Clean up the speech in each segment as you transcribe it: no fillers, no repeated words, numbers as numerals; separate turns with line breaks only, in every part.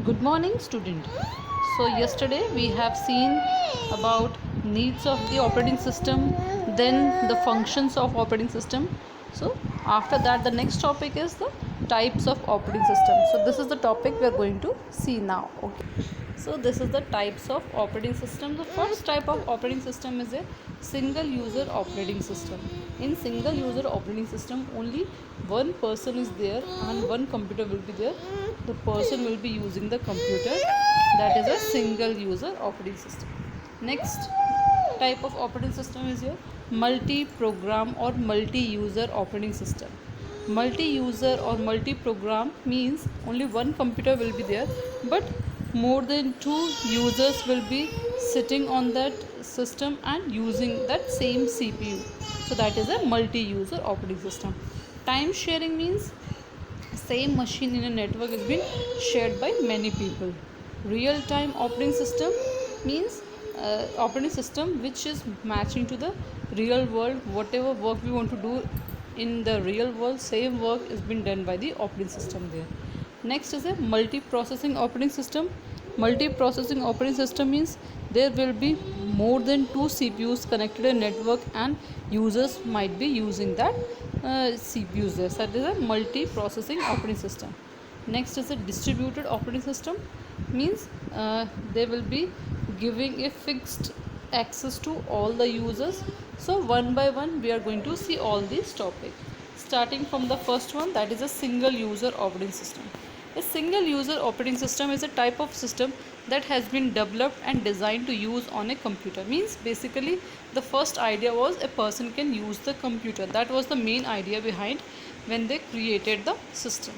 Good morning, student. So yesterday we have seen about needs of the operating system, then the functions of operating system. So after that the next topic is the types of operating system. So this is the topic we are going to see now. Okay. So this is the types of operating system. The first type of operating system is a single user operating system. In single user operating system only one person is there and one computer will be there. The person will be using the computer. That is a single user operating system. Next type of operating system is your multi-program or multi-user operating system. Multi-user or multi-program means only one computer will be there, but more than two users will be sitting on that system and using that same CPU. So that is a multi-user operating system. Time sharing means same machine in a network is being shared by many people. Real time operating system means operating system which is matching to the real world. Whatever work we want to do in the real world, same work is being done by the operating system there. Next is a multi-processing operating system. Multi-processing operating system means there will be more than two CPUs connected to a network and users might be using that CPUs there. So that is a multi-processing operating system. Next is a distributed operating system means they will be giving a fixed access to all the users. So one by one we are going to see all these topics. Starting from the first one, that is a single user operating system. A single user operating system is a type of system that has been developed and designed to use on a computer. Means basically the first idea was a person can use the computer. That was the main idea behind when they created the system.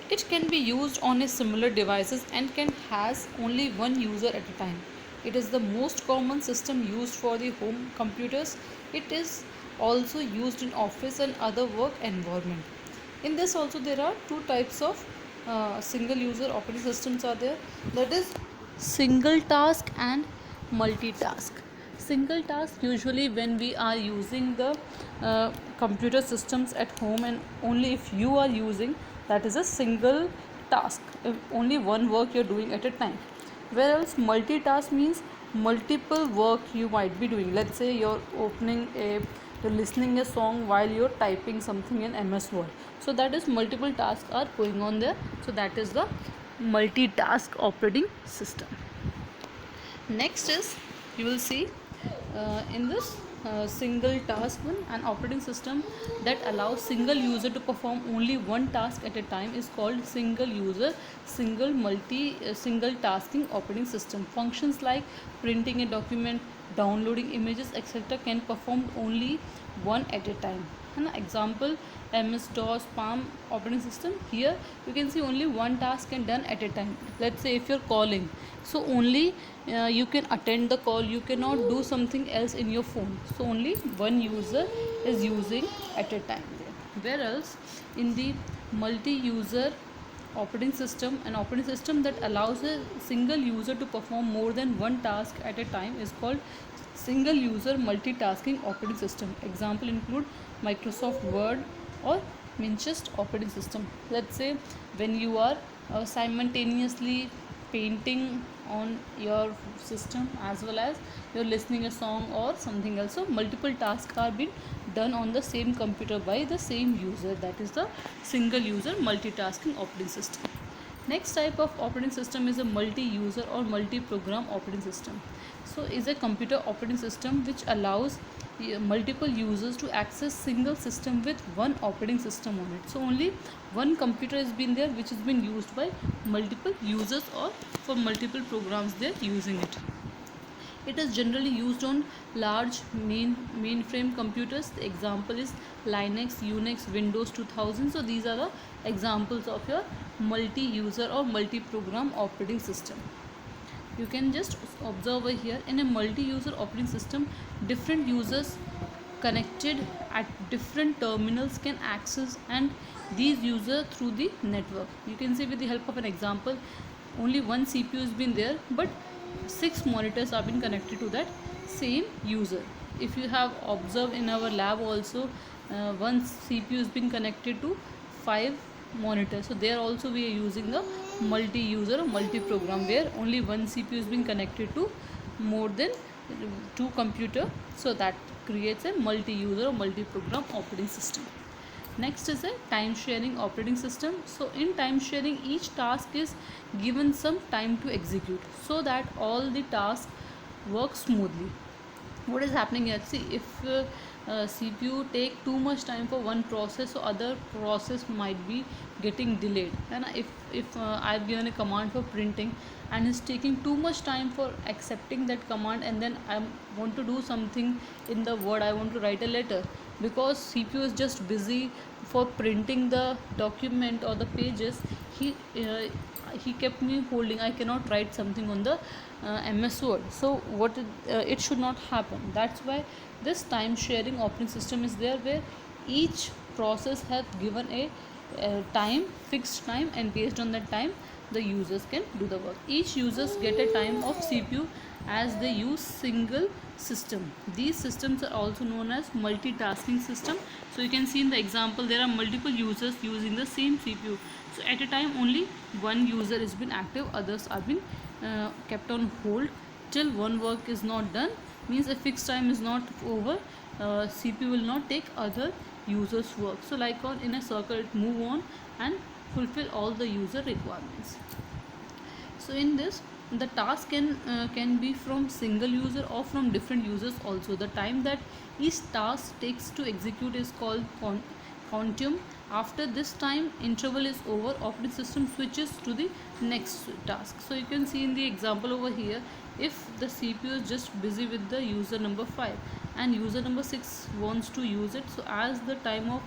It can be used on a similar devices and can has only one user at a time. It is the most common system used for the home computers. It is also used in office and other work environment. In this also there are two types of single user operating systems are there. That is single task and multitask. Single task usually when we are using the computer systems at home and only if you are using, that is a single task, if only one work you're doing at a time. Whereas multitask means multiple work you might be doing. Let's say you're listening a song while you're typing something in MS Word. So that is multiple tasks are going on there. So that is the multitask operating system. Next is you will see in this single task one, an operating system that allows single user to perform only one task at a time is called single user single tasking operating system. Functions like printing a document, downloading images, etc. can perform only one at a time. An example, MS DOS Palm operating system. Here you can see only one task can done at a time. Let's say if you're calling, so only you can attend the call, you cannot do something else in your phone. So only one user is using at a time there. Whereas in the multi-user operating system, an operating system that allows a single user to perform more than one task at a time is called single user multitasking operating system. Example include Microsoft Word or Winchester operating system. Let's say when you are simultaneously painting on your system as well as you're listening a song or something else, so multiple tasks are being done on the same computer by the same user. That is the single user multitasking operating system. Next type of operating system is a multi-user or multi-program operating system. So is a computer operating system which allows multiple users to access single system with one operating system on it. So only one computer has been there which has been used by multiple users or for multiple programs they're using it. It is generally used on large mainframe computers. The example is Linux, Unix, Windows 2000. So these are the examples of your multi-user or multi-program operating system. You can just observe over here, in a multi-user operating system, different users connected at different terminals can access and these users through the network. You can see with the help of an example, only one CPU has been there, but 6 monitors have been connected to that same user. If you have observed in our lab also, one CPU has been connected to 5 monitors. So there also we are using the multi-user or multi-program, where only one CPU is being connected to more than two computer, so that creates a multi-user or multi-program operating system. Next is a time sharing operating system. So in time sharing, each task is given some time to execute so that all the tasks work smoothly. What is happening here? See, if CPU take too much time for one process, so other process might be getting delayed. And if I've given a command for printing and it's taking too much time for accepting that command, and then I want to do something in the word, I want to write a letter, because CPU is just busy for printing the document or the pages, he he kept me holding. I cannot write something on the MS Word. So it should not happen. That's why this time sharing operating system is there, where each process have given a time, fixed time, and based on that time the users can do the work. Each users get a time of CPU as they use single system. These systems are also known as multitasking system. So you can see in the example there are multiple users using the same CPU. So at a time only one user is been active, others are been kept on hold till one work is not done. Means a fixed time is not over, CPU will not take other users work. So like on in a circle, it move on and fulfill all the user requirements. So in this, the task can be from single user or from different users also. The time that each task takes to execute is called quantum. After this time interval is over, operating system switches to the next task. So you can see in the example over here, if the CPU is just busy with the user number 5 and user number 6 wants to use it, so as the time of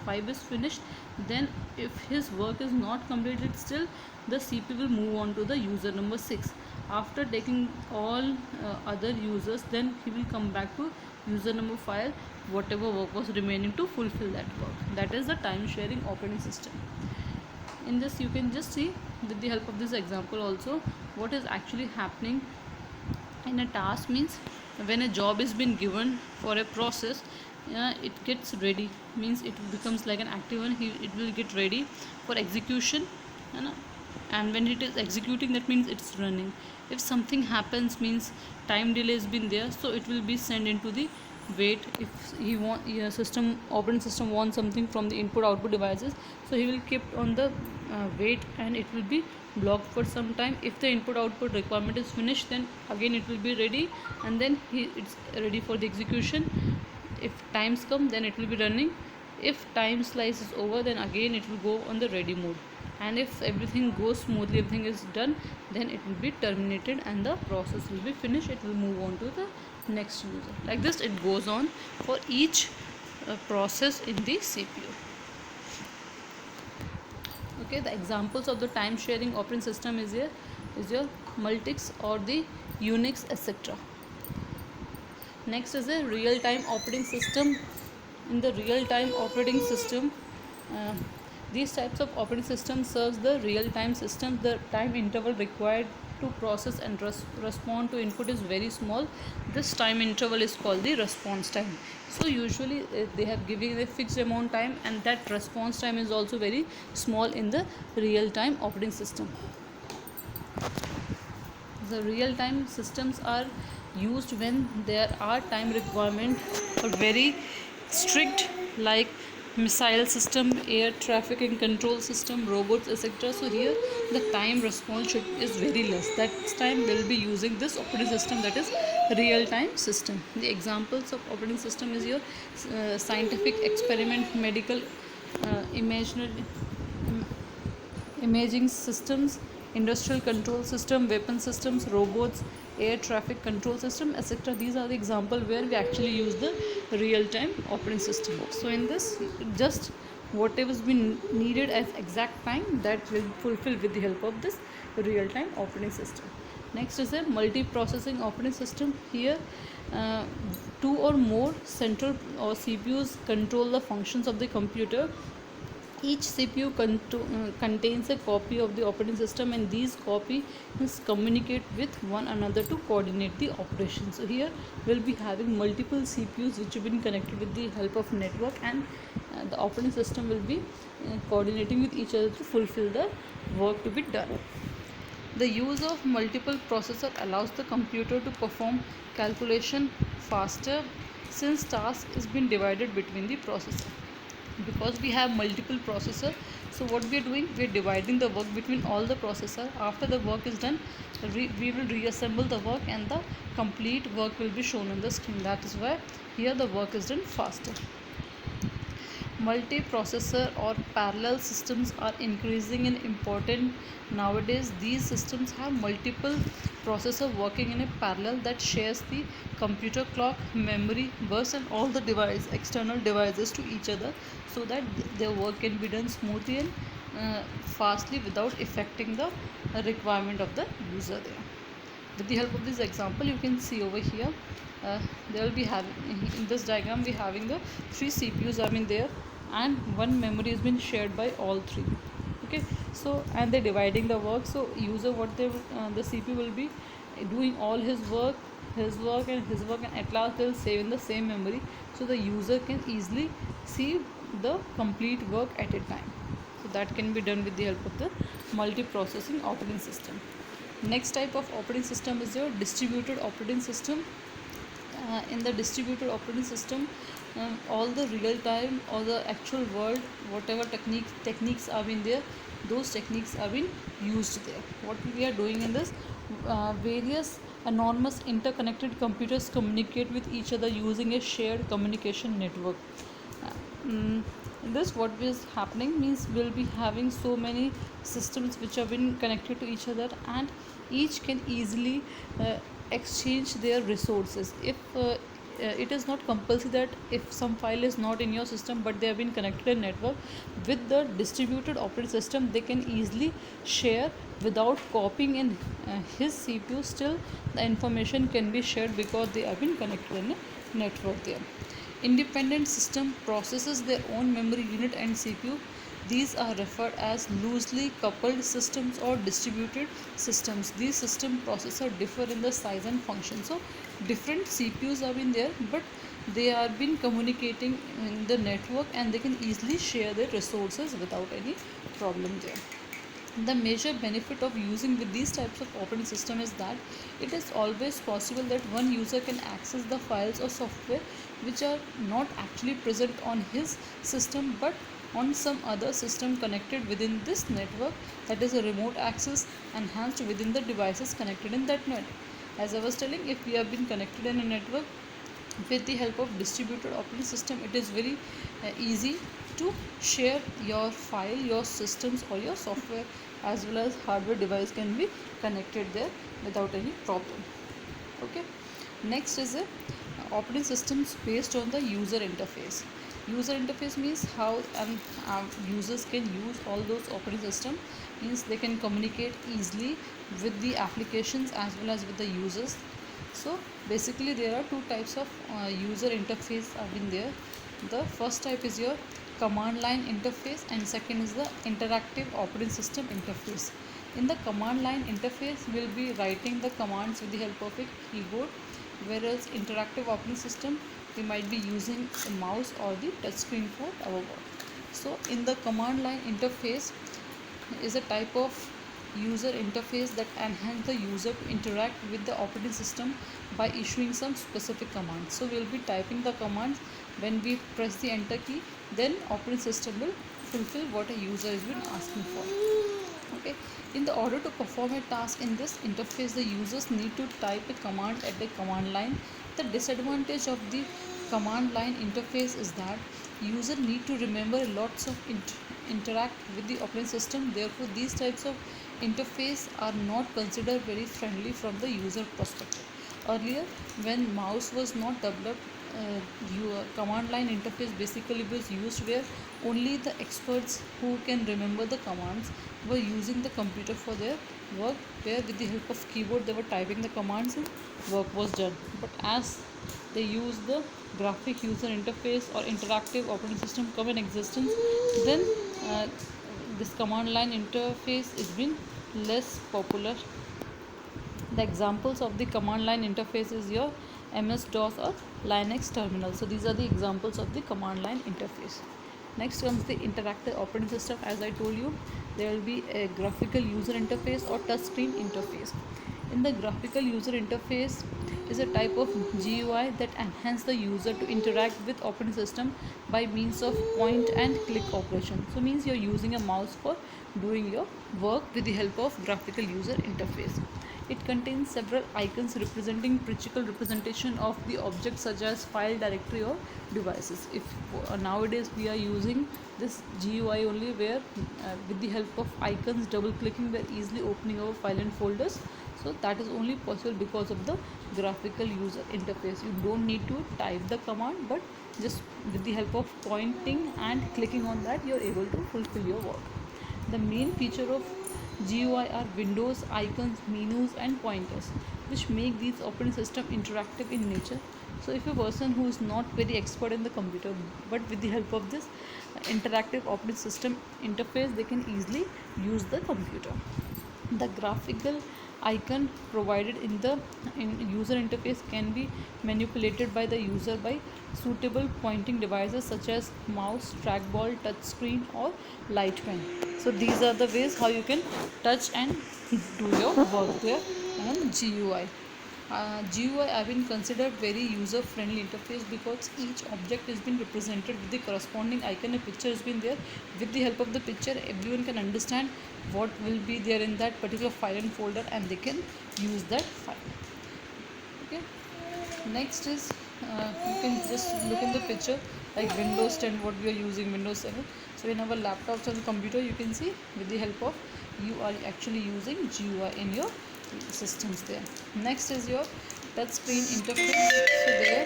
5 is finished, then if his work is not completed still, the CPU will move on to the user number 6. After taking all other users, then he will come back to user number 5, whatever work was remaining to fulfill that work. That is the time sharing operating system. In this you can just see with the help of this example also what is actually happening in a task. Means when a job is been given for a process, it gets ready, means it becomes like an active one. It will get ready for execution, and when it is executing, that means it's running. If something happens, means time delay has been there, so it will be sent into the wait. If he want operating system wants something from the input output devices, so he will keep on the wait, and it will be blocked for some time. If the input output requirement is finished, then again it will be ready, and then it's ready for the execution. If times come, then it will be running. If time slice is over, then again it will go on the ready mode, and if everything goes smoothly, everything is done, then it will be terminated and the process will be finished. It will move on to the next user. Like this it goes on for each process in the CPU. Okay, the examples of the time sharing operating system is your Multics or the Unix, etc. Next is a real time operating system. In the real time operating system, these types of operating system serves the real time system. The time interval required to process and respond to input is very small. This time interval is called the response time. So usually they have given a fixed amount time, and that response time is also very small in the real time operating system. The real time systems are used when there are time requirement for very strict, like missile system, air traffic and control system, robots, etc. So here the time response is very less. That time we will be using this operating system, that is real time system. The examples of operating system is your scientific experiment, medical imaging systems, industrial control system, weapon systems, robots, air traffic control system, etc. These are the example where we actually use the real time operating system. So in this, just whatever has been needed as exact time, that will fulfill with the help of this real time operating system. Next is a multi-processing operating system. Here two or more central or CPUs control the functions of the computer Each CPU contains a copy of the operating system, and these copies communicate with one another to coordinate the operation. So here we'll be having multiple CPUs which have been connected with the help of network, and the operating system will be coordinating with each other to fulfill the work to be done. The use of multiple processor allows the computer to perform calculation faster, since task is been divided between the processor. Because we have multiple processor, so what we are doing, we are dividing the work between all the processor. After the work is done, we will reassemble the work, and the complete work will be shown on the screen. That is why here the work is done faster. Multiprocessor or parallel systems are increasing in importance nowadays. These systems have multiple processors working in a parallel that shares the computer clock, memory, bus, and all the external devices to each other, so that their work can be done smoothly and fastly without affecting the requirement of the user there. With the help of this example, you can see over here, they will be having, in this diagram we having the three CPUs are in there, and one memory has been shared by all three. Okay, so and they're dividing the work. So user, what they the CPU will be doing all his work and his work, and at last they'll save in the same memory, so the user can easily see the complete work at a time. So that can be done with the help of the multiprocessing operating system. Next type of operating system is your distributed operating system. In the distributed operating system, all the real time or the actual world, whatever techniques are in there, those techniques are being used there. What we are doing in this, various enormous interconnected computers communicate with each other using a shared communication network. In this, what is happening means, we'll be having so many systems which have been connected to each other, and each can easily exchange their resources. If it is not compulsory that if some file is not in your system but they have been connected in network, with the distributed operating system they can easily share without copying in his CPU. Still the information can be shared because they have been connected in a network there. Independent system processes their own memory unit and CPU. These are referred as loosely coupled systems or distributed systems. These system processors differ in the size and function. So different CPUs have been there, but they are been communicating in the network, and they can easily share their resources without any problem there. The major benefit of using with these types of operating system is that it is always possible that one user can access the files or software which are not actually present on his system but on some other system connected within this network, that is a remote access enhanced within the devices connected in that network. As I was telling, if we have been connected in a network with the help of distributed operating system, it is very easy to share your file, your systems, or your software as well as hardware device can be connected there without any problem. Okay, next is a operating systems based on the user interface. User interface means how users can use all those operating system, means they can communicate easily with the applications as well as with the users. So basically there are two types of user interface are in there. The first type is your command line interface, and second is the interactive operating system interface. In the command line interface, we'll be writing the commands with the help of a keyboard, whereas interactive operating system, we might be using a mouse or the touch screen for our work. So in the command line interface is a type of user interface that enhance the user to interact with the operating system by issuing some specific commands. So we'll be typing the commands. When we press the enter key, then operating system will fulfill what a user has been asking for. Okay, in the order to perform a task in this interface, the users need to type a command at the command line. The disadvantage of the command line interface is that user need to remember lots of interact with the operating system. Therefore these types of interface are not considered very friendly from the user perspective. Earlier, when mouse was not developed, your command line interface basically was used where only the experts who can remember the commands were using the computer for their work, where with the help of keyboard they were typing the commands and work was done. But as they use the graphic user interface or interactive operating system come in existence, then uh, this command line interface is been less popular. The examples of the command line interface is your MS-DOS or Linux terminal. So these are the examples of the command line interface. Next comes the interactive operating system. As I told you, there will be a graphical user interface or touchscreen interface. In the graphical user interface is a type of GUI that enhance the user to interact with operating system by means of point and click operation. So means you're using a mouse for doing your work with the help of graphical user interface. It contains several icons representing physical representation of the object such as file, directory or devices. If nowadays we are using this GUI only, where with the help of icons, double clicking, we are easily opening our file and folders. So that is only possible because of the graphical user interface. You don't need to type the command, but just with the help of pointing and clicking on that, you are able to fulfill your work. The main feature of GUI are windows, icons, menus and pointers, which make these operating system interactive in nature. So if a person who is not very expert in the computer, but with the help of this interactive operating system interface, they can easily use the computer. The graphical icon provided in the user interface can be manipulated by the user by suitable pointing devices such as mouse, trackball, touch screen or light pen. So these are the ways how you can touch and do your work there on GUI. GUI have been considered very user friendly interface because each object has been represented with the corresponding icon. A picture has been there. With the help of the picture, everyone can understand what will be there in that particular file and folder, and they can use that file. Okay. Next is you can just look in the picture like Windows 10, what we are using, Windows 7. So in our laptops and computer, you can see with the help of, you are actually using GUI in your systems there. Next is your touch screen interface. So there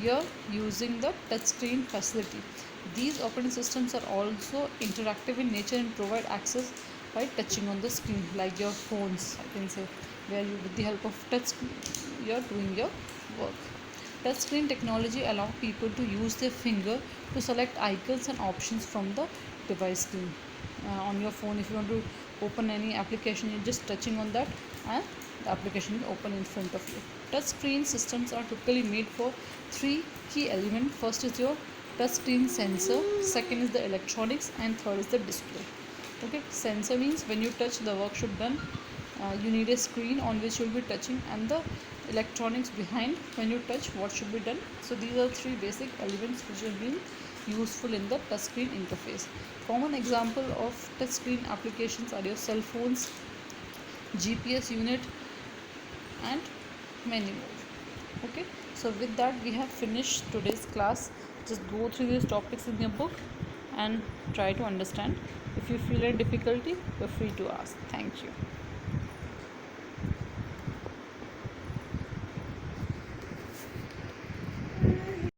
you're using the touch screen facility. These operating systems are also interactive in nature and provide access by touching on the screen, like your phones, I can say, where you with the help of touch you're doing your work. Touchscreen technology allows people to use their finger to select icons and options from the device screen. On your phone, if you want to open any application, you're just touching on that and the application will open in front of you. Touchscreen systems are typically made for three key elements. First is your touchscreen sensor, second is the electronics, and third is the display. Okay, sensor means when you touch, the work should done. You need a screen on which you'll be touching, and the electronics behind, when you touch, what should be done. So these are three basic elements which have been useful in the touchscreen interface. Common example of touchscreen applications are your cell phones, GPS unit and many more. Okay, so with that we have finished today's class. Just go through these topics in your book and try to understand. If you feel a difficulty, you're free to ask. Thank you.